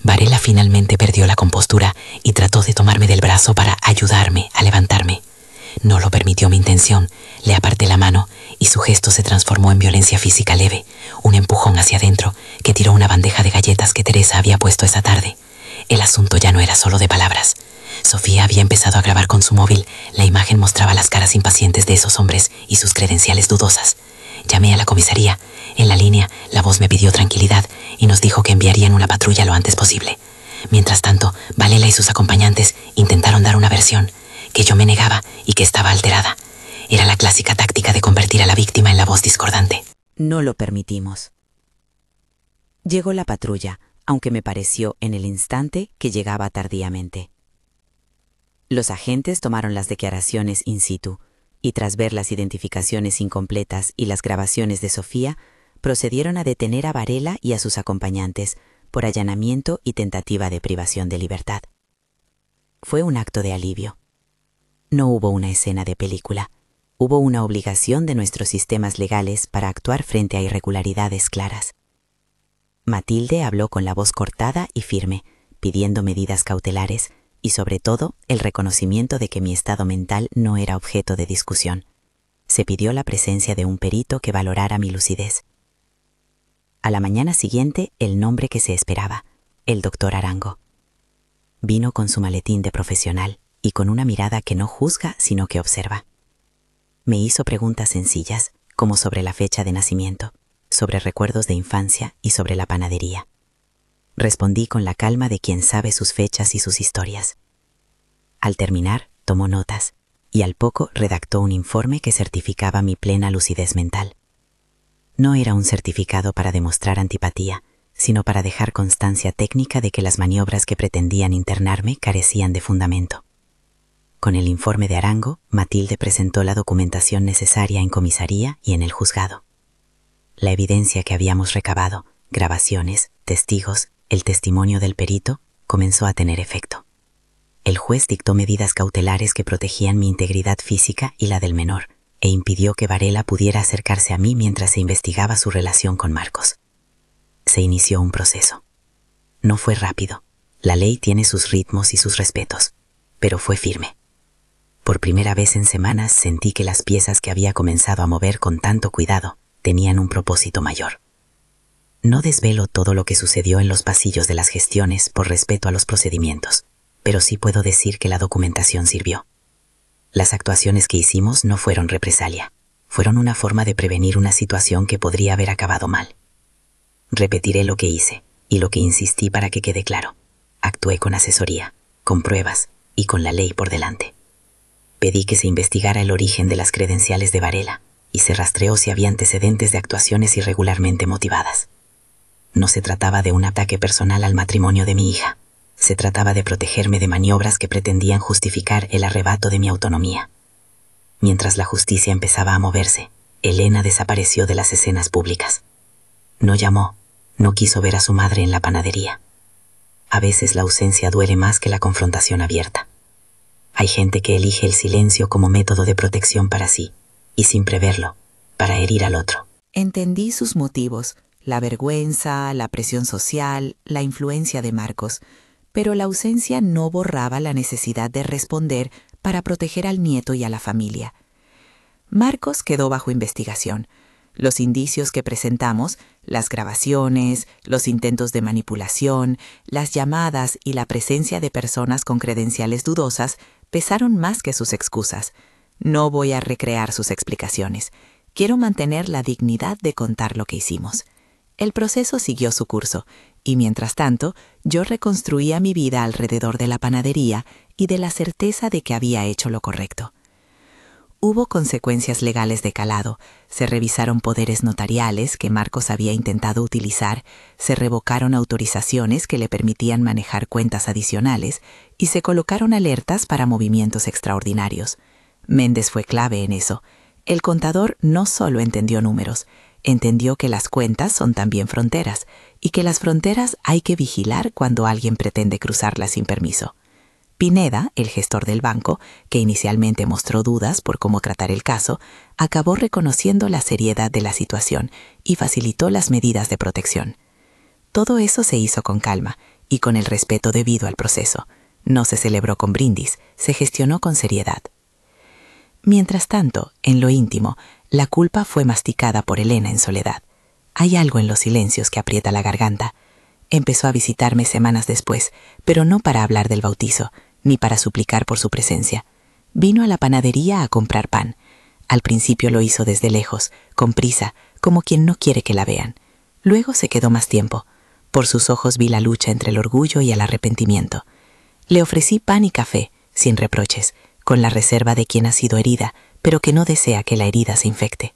Varela finalmente perdió la compostura y trató de tomarme del brazo para ayudarme a levantarme. No lo permitió mi intención. Le aparté la mano y su gesto se transformó en violencia física leve, un empujón hacia adentro que tiró una bandeja de galletas que Teresa había puesto esa tarde. El asunto ya no era solo de palabras. Sofía había empezado a grabar con su móvil. La imagen mostraba las caras impacientes de esos hombres y sus credenciales dudosas. Llamé a la comisaría. En la línea, la voz me pidió tranquilidad y nos dijo que enviarían una patrulla lo antes posible. Mientras tanto, Varela y sus acompañantes intentaron dar una versión, que yo me negaba y que estaba alterada. Era la clásica táctica de convertir a la víctima en la voz discordante. No lo permitimos. Llegó la patrulla, aunque me pareció en el instante que llegaba tardíamente. Los agentes tomaron las declaraciones in situ y tras ver las identificaciones incompletas y las grabaciones de Sofía, procedieron a detener a Varela y a sus acompañantes por allanamiento y tentativa de privación de libertad. Fue un acto de alivio. No hubo una escena de película. Hubo una obligación de nuestros sistemas legales para actuar frente a irregularidades claras. Matilde habló con la voz cortada y firme, pidiendo medidas cautelares y, sobre todo, el reconocimiento de que mi estado mental no era objeto de discusión. Se pidió la presencia de un perito que valorara mi lucidez. A la mañana siguiente, el nombre que se esperaba, el doctor Arango. Vino con su maletín de profesional y con una mirada que no juzga, sino que observa. Me hizo preguntas sencillas, como sobre la fecha de nacimiento, sobre recuerdos de infancia y sobre la panadería. Respondí con la calma de quien sabe sus fechas y sus historias. Al terminar, tomó notas y al poco redactó un informe que certificaba mi plena lucidez mental. No era un certificado para demostrar antipatía, sino para dejar constancia técnica de que las maniobras que pretendían internarme carecían de fundamento. Con el informe de Arango, Matilde presentó la documentación necesaria en comisaría y en el juzgado. La evidencia que habíamos recabado, grabaciones, testigos, el testimonio del perito, comenzó a tener efecto. El juez dictó medidas cautelares que protegían mi integridad física y la del menor, e impidió que Varela pudiera acercarse a mí mientras se investigaba su relación con Marcos. Se inició un proceso. No fue rápido. La ley tiene sus ritmos y sus respetos, pero fue firme. Por primera vez en semanas sentí que las piezas que había comenzado a mover con tanto cuidado tenían un propósito mayor. No desvelo todo lo que sucedió en los pasillos de las gestiones por respeto a los procedimientos, pero sí puedo decir que la documentación sirvió. Las actuaciones que hicimos no fueron represalia, fueron una forma de prevenir una situación que podría haber acabado mal. Repetiré lo que hice y lo que insistí para que quede claro. Actué con asesoría, con pruebas y con la ley por delante. Pedí que se investigara el origen de las credenciales de Varela y se rastreó si había antecedentes de actuaciones irregularmente motivadas. No se trataba de un ataque personal al matrimonio de mi hija. Se trataba de protegerme de maniobras que pretendían justificar el arrebato de mi autonomía. Mientras la justicia empezaba a moverse, Elena desapareció de las escenas públicas. No llamó, no quiso ver a su madre en la panadería. A veces la ausencia duele más que la confrontación abierta. Hay gente que elige el silencio como método de protección para sí, y sin preverlo, para herir al otro. Entendí sus motivos, la vergüenza, la presión social, la influencia de Marcos, pero la ausencia no borraba la necesidad de responder para proteger al nieto y a la familia. Marcos quedó bajo investigación. Los indicios que presentamos, las grabaciones, los intentos de manipulación, las llamadas y la presencia de personas con credenciales dudosas pesaron más que sus excusas. No voy a recrear sus explicaciones. Quiero mantener la dignidad de contar lo que hicimos. El proceso siguió su curso, y mientras tanto, yo reconstruía mi vida alrededor de la panadería y de la certeza de que había hecho lo correcto. Hubo consecuencias legales de calado, se revisaron poderes notariales que Marcos había intentado utilizar, se revocaron autorizaciones que le permitían manejar cuentas adicionales y se colocaron alertas para movimientos extraordinarios. Méndez fue clave en eso. El contador no solo entendió números, entendió que las cuentas son también fronteras y que las fronteras hay que vigilar cuando alguien pretende cruzarlas sin permiso. Pineda, el gestor del banco, que inicialmente mostró dudas por cómo tratar el caso, acabó reconociendo la seriedad de la situación y facilitó las medidas de protección. Todo eso se hizo con calma y con el respeto debido al proceso. No se celebró con brindis, se gestionó con seriedad. Mientras tanto, en lo íntimo, la culpa fue masticada por Elena en soledad. Hay algo en los silencios que aprieta la garganta. Empezó a visitarme semanas después, pero no para hablar del bautizo, ni para suplicar por su presencia. Vino a la panadería a comprar pan. Al principio lo hizo desde lejos, con prisa, como quien no quiere que la vean. Luego se quedó más tiempo. Por sus ojos vi la lucha entre el orgullo y el arrepentimiento. Le ofrecí pan y café, sin reproches, con la reserva de quien ha sido herida, pero que no desea que la herida se infecte.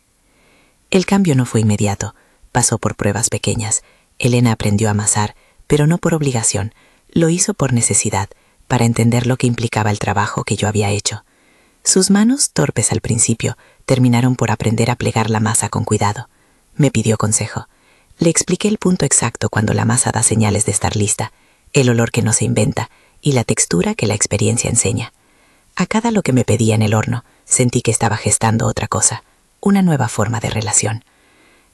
El cambio no fue inmediato, pasó por pruebas pequeñas. Elena aprendió a amasar, pero no por obligación, lo hizo por necesidad, para entender lo que implicaba el trabajo que yo había hecho. Sus manos, torpes al principio, terminaron por aprender a plegar la masa con cuidado. Me pidió consejo. Le expliqué el punto exacto cuando la masa da señales de estar lista, el olor que no se inventa y la textura que la experiencia enseña. A cada lo que me pedía en el horno, sentí que estaba gestando otra cosa, una nueva forma de relación.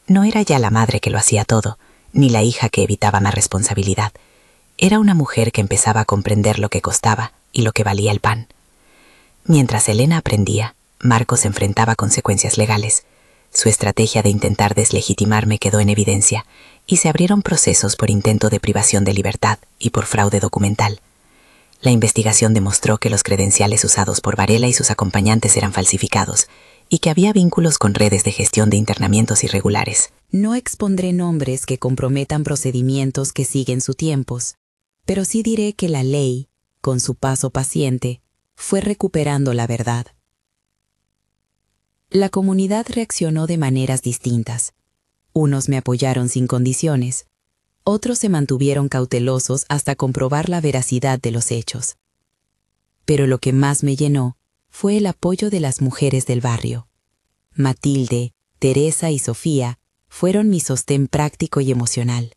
No era ya la madre que lo hacía todo, ni la hija que evitaba más responsabilidad. Era una mujer que empezaba a comprender lo que costaba y lo que valía el pan. Mientras Elena aprendía, Marcos enfrentaba consecuencias legales. Su estrategia de intentar deslegitimarme quedó en evidencia y se abrieron procesos por intento de privación de libertad y por fraude documental. La investigación demostró que los credenciales usados por Varela y sus acompañantes eran falsificados y que había vínculos con redes de gestión de internamientos irregulares. No expondré nombres que comprometan procedimientos que siguen sus tiempos, pero sí diré que la ley, con su paso paciente, fue recuperando la verdad. La comunidad reaccionó de maneras distintas. Unos me apoyaron sin condiciones, otros se mantuvieron cautelosos hasta comprobar la veracidad de los hechos. Pero lo que más me llenó fue el apoyo de las mujeres del barrio. Matilde, Teresa y Sofía fueron mi sostén práctico y emocional.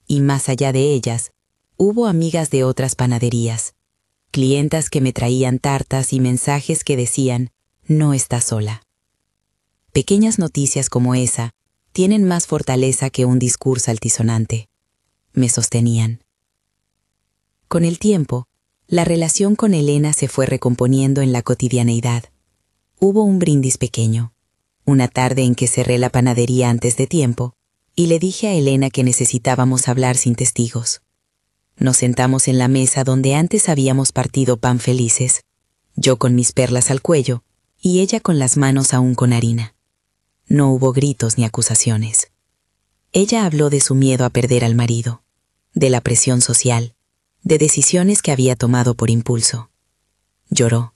Y más allá de ellas, hubo amigas de otras panaderías, clientas que me traían tartas y mensajes que decían, no estás sola. Pequeñas noticias como esa tienen más fortaleza que un discurso altisonante. Me sostenían. Con el tiempo, la relación con Elena se fue recomponiendo en la cotidianeidad. Hubo un brindis pequeño, una tarde en que cerré la panadería antes de tiempo, y le dije a Elena que necesitábamos hablar sin testigos. Nos sentamos en la mesa donde antes habíamos partido pan felices, yo con mis perlas al cuello y ella con las manos aún con harina. No hubo gritos ni acusaciones. Ella habló de su miedo a perder al marido, de la presión social, de decisiones que había tomado por impulso. Lloró.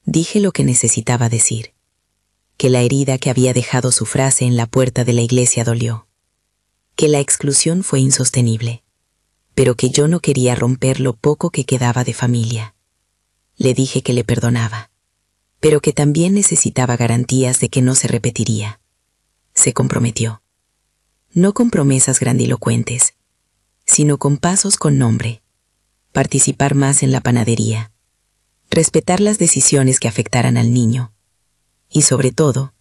Dije lo que necesitaba decir, que la herida que había dejado su frase en la puerta de la iglesia dolió, que la exclusión fue insostenible, pero que yo no quería romper lo poco que quedaba de familia. Le dije que le perdonaba, pero que también necesitaba garantías de que no se repetiría. Se comprometió. No con promesas grandilocuentes, sino con pasos con nombre. Participar más en la panadería. Respetar las decisiones que afectaran al niño. Y sobre todo,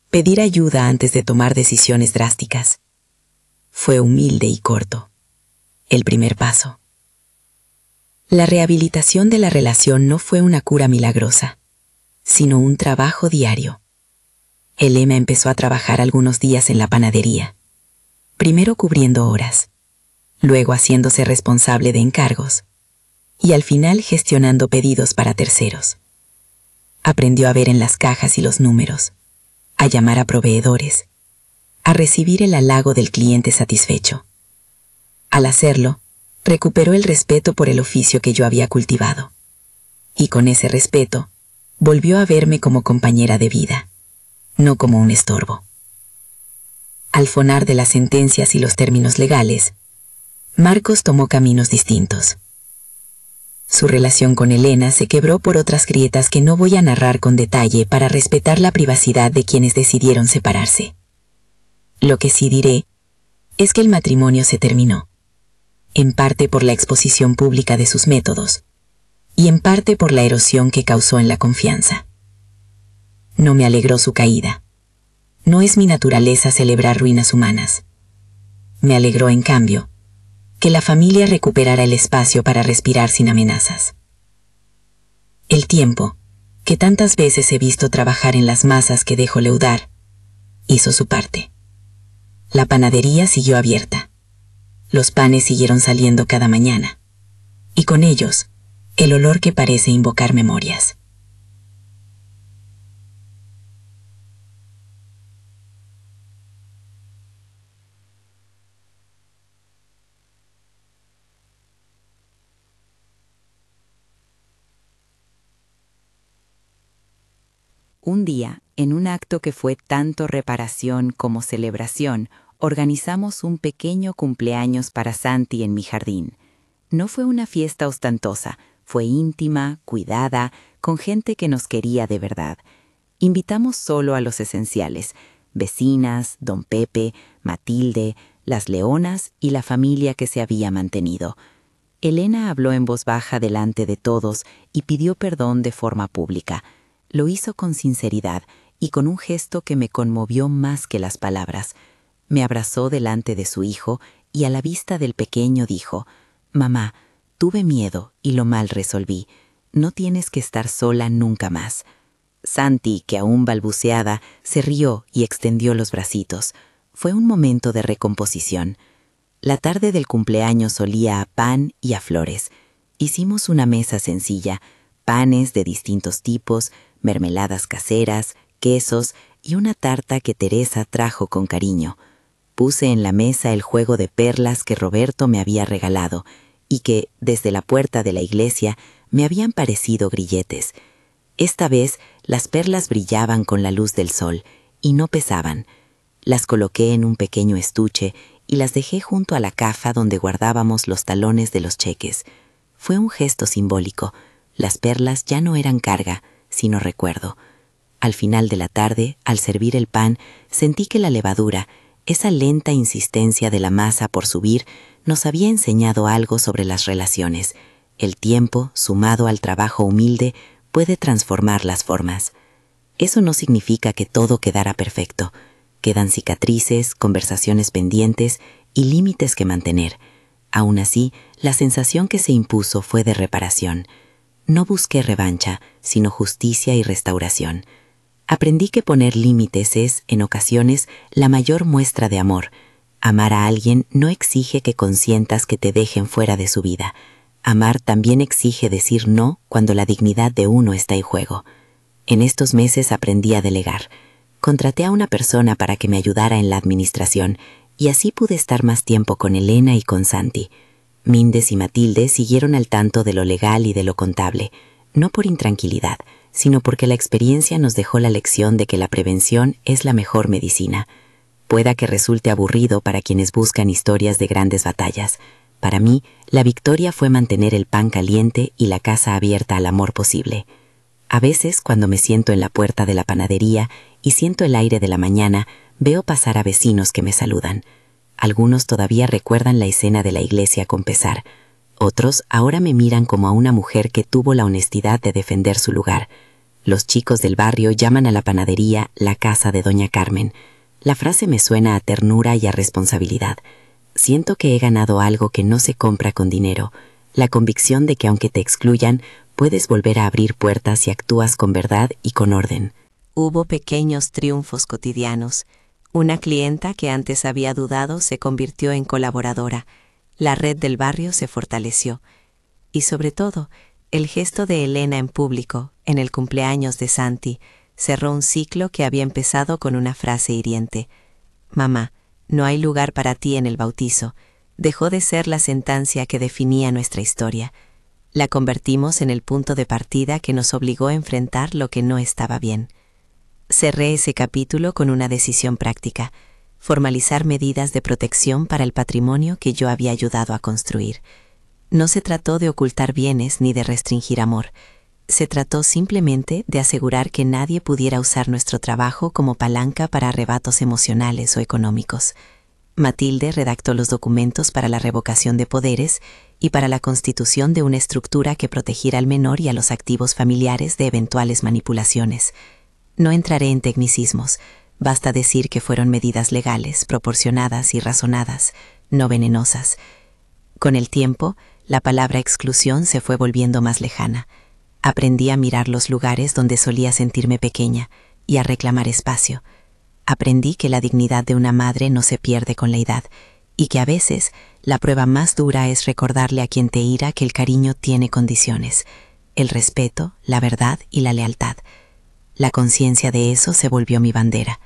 pedir ayuda antes de tomar decisiones drásticas. Fue humilde y corto. El primer paso. La rehabilitación de la relación no fue una cura milagrosa, sino un trabajo diario. Elena empezó a trabajar algunos días en la panadería, primero cubriendo horas, luego haciéndose responsable de encargos, y al final gestionando pedidos para terceros. Aprendió a ver en las cajas y los números, a llamar a proveedores, a recibir el halago del cliente satisfecho. Al hacerlo, recuperó el respeto por el oficio que yo había cultivado, y con ese respeto, volvió a verme como compañera de vida, no como un estorbo. Al fonar de las sentencias y los términos legales, Marcos tomó caminos distintos. Su relación con Elena se quebró por otras grietas que no voy a narrar con detalle para respetar la privacidad de quienes decidieron separarse. Lo que sí diré es que el matrimonio se terminó, en parte por la exposición pública de sus métodos, y en parte por la erosión que causó en la confianza. No me alegró su caída. No es mi naturaleza celebrar ruinas humanas. Me alegró, en cambio, que la familia recuperara el espacio para respirar sin amenazas. El tiempo, que tantas veces he visto trabajar en las masas que dejo leudar, hizo su parte. La panadería siguió abierta. Los panes siguieron saliendo cada mañana. Y con ellos, el olor que parece invocar memorias. Un día, en un acto que fue tanto reparación como celebración, organizamos un pequeño cumpleaños para Santi en mi jardín. No fue una fiesta ostentosa, fue íntima, cuidada, con gente que nos quería de verdad. Invitamos solo a los esenciales: vecinas, don Pepe, Matilde, las leonas y la familia que se había mantenido. Elena habló en voz baja delante de todos y pidió perdón de forma pública. Lo hizo con sinceridad y con un gesto que me conmovió más que las palabras. Me abrazó delante de su hijo y a la vista del pequeño dijo: «Mamá, tuve miedo y lo mal resolví. No tienes que estar sola nunca más». Santi, que aún balbuceaba, se rió y extendió los bracitos. Fue un momento de recomposición. La tarde del cumpleaños olía a pan y a flores. Hicimos una mesa sencilla: panes de distintos tipos, mermeladas caseras, quesos y una tarta que Teresa trajo con cariño. Puse en la mesa el juego de perlas que Roberto me había regalado y que, desde la puerta de la iglesia, me habían parecido grilletes. Esta vez las perlas brillaban con la luz del sol y no pesaban. Las coloqué en un pequeño estuche y las dejé junto a la caja donde guardábamos los talones de los cheques. Fue un gesto simbólico. Las perlas ya no eran carga, sino recuerdo. Al final de la tarde, al servir el pan, sentí que la levadura, esa lenta insistencia de la masa por subir, nos había enseñado algo sobre las relaciones. El tiempo, sumado al trabajo humilde, puede transformar las formas. Eso no significa que todo quedara perfecto. Quedan cicatrices, conversaciones pendientes y límites que mantener. Aún así, la sensación que se impuso fue de reparación. No busqué revancha, sino justicia y restauración. Aprendí que poner límites es, en ocasiones, la mayor muestra de amor. Amar a alguien no exige que consientas que te dejen fuera de su vida. Amar también exige decir no cuando la dignidad de uno está en juego. En estos meses aprendí a delegar. Contraté a una persona para que me ayudara en la administración y así pude estar más tiempo con Elena y con Santi. Mindes y Matilde siguieron al tanto de lo legal y de lo contable, no por intranquilidad, sino porque la experiencia nos dejó la lección de que la prevención es la mejor medicina. Pueda que resulte aburrido para quienes buscan historias de grandes batallas. Para mí, la victoria fue mantener el pan caliente y la casa abierta al amor posible. A veces, cuando me siento en la puerta de la panadería y siento el aire de la mañana, veo pasar a vecinos que me saludan. Algunos todavía recuerdan la escena de la iglesia con pesar. Otros ahora me miran como a una mujer que tuvo la honestidad de defender su lugar. Los chicos del barrio llaman a la panadería la casa de Doña Carmen. La frase me suena a ternura y a responsabilidad. Siento que he ganado algo que no se compra con dinero, la convicción de que aunque te excluyan, puedes volver a abrir puertas si actúas con verdad y con orden. Hubo pequeños triunfos cotidianos. Una clienta que antes había dudado se convirtió en colaboradora. La red del barrio se fortaleció. Y sobre todo, el gesto de Elena en público, en el cumpleaños de Santi, cerró un ciclo que había empezado con una frase hiriente. «Mamá, no hay lugar para ti en el bautizo». Dejó de ser la sentencia que definía nuestra historia. La convertimos en el punto de partida que nos obligó a enfrentar lo que no estaba bien. Cerré ese capítulo con una decisión práctica: formalizar medidas de protección para el patrimonio que yo había ayudado a construir. No se trató de ocultar bienes ni de restringir amor. Se trató simplemente de asegurar que nadie pudiera usar nuestro trabajo como palanca para arrebatos emocionales o económicos. Matilde redactó los documentos para la revocación de poderes y para la constitución de una estructura que protegiera al menor y a los activos familiares de eventuales manipulaciones. No entraré en tecnicismos, basta decir que fueron medidas legales, proporcionadas y razonadas, no venenosas. Con el tiempo, la palabra exclusión se fue volviendo más lejana. Aprendí a mirar los lugares donde solía sentirme pequeña y a reclamar espacio. Aprendí que la dignidad de una madre no se pierde con la edad y que a veces la prueba más dura es recordarle a quien te ira que el cariño tiene condiciones: el respeto, la verdad y la lealtad. La conciencia de eso se volvió mi bandera.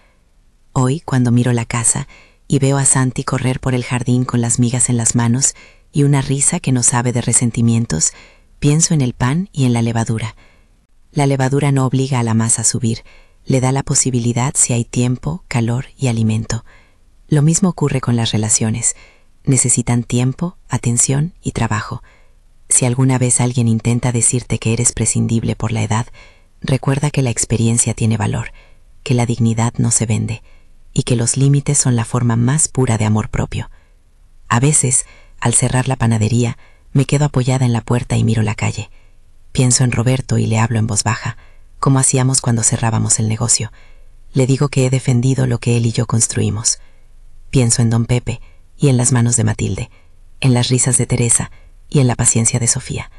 Hoy, cuando miro la casa y veo a Santi correr por el jardín con las migas en las manos y una risa que no sabe de resentimientos, pienso en el pan y en la levadura. La levadura no obliga a la masa a subir, Le da la posibilidad si hay tiempo, calor y alimento. Lo mismo ocurre con las relaciones. Necesitan tiempo, atención y trabajo. Si alguna vez alguien intenta decirte que eres prescindible por la edad, recuerda que la experiencia tiene valor, que la dignidad no se vende y que los límites son la forma más pura de amor propio. A veces, al cerrar la panadería, me quedo apoyada en la puerta y miro la calle. Pienso en Roberto y le hablo en voz baja, como hacíamos cuando cerrábamos el negocio. Le digo que he defendido lo que él y yo construimos. Pienso en don Pepe y en las manos de Matilde, en las risas de Teresa y en la paciencia de Sofía.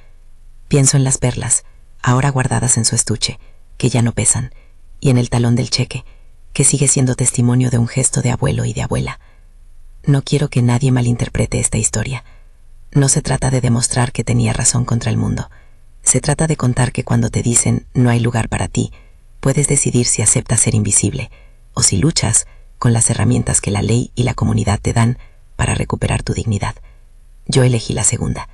Pienso en las perlas, ahora guardadas en su estuche, que ya no pesan, y en el talón del cheque, que sigue siendo testimonio de un gesto de abuelo y de abuela. No quiero que nadie malinterprete esta historia. No se trata de demostrar que tenía razón contra el mundo. Se trata de contar que cuando te dicen no hay lugar para ti, puedes decidir si aceptas ser invisible o si luchas con las herramientas que la ley y la comunidad te dan para recuperar tu dignidad. Yo elegí la segunda,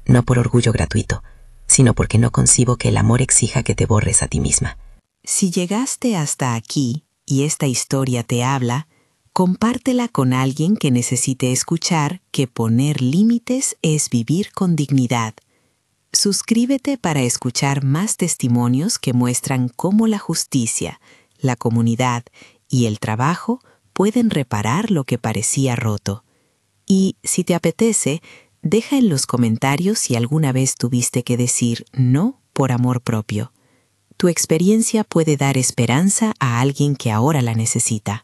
no por orgullo gratuito, sino porque no concibo que el amor exija que te borres a ti misma. Si llegaste hasta aquí y esta historia te habla, compártela con alguien que necesite escuchar que poner límites es vivir con dignidad. Suscríbete para escuchar más testimonios que muestran cómo la justicia, la comunidad y el trabajo pueden reparar lo que parecía roto. Y, si te apetece, deja en los comentarios si alguna vez tuviste que decir no por amor propio. Tu experiencia puede dar esperanza a alguien que ahora la necesita.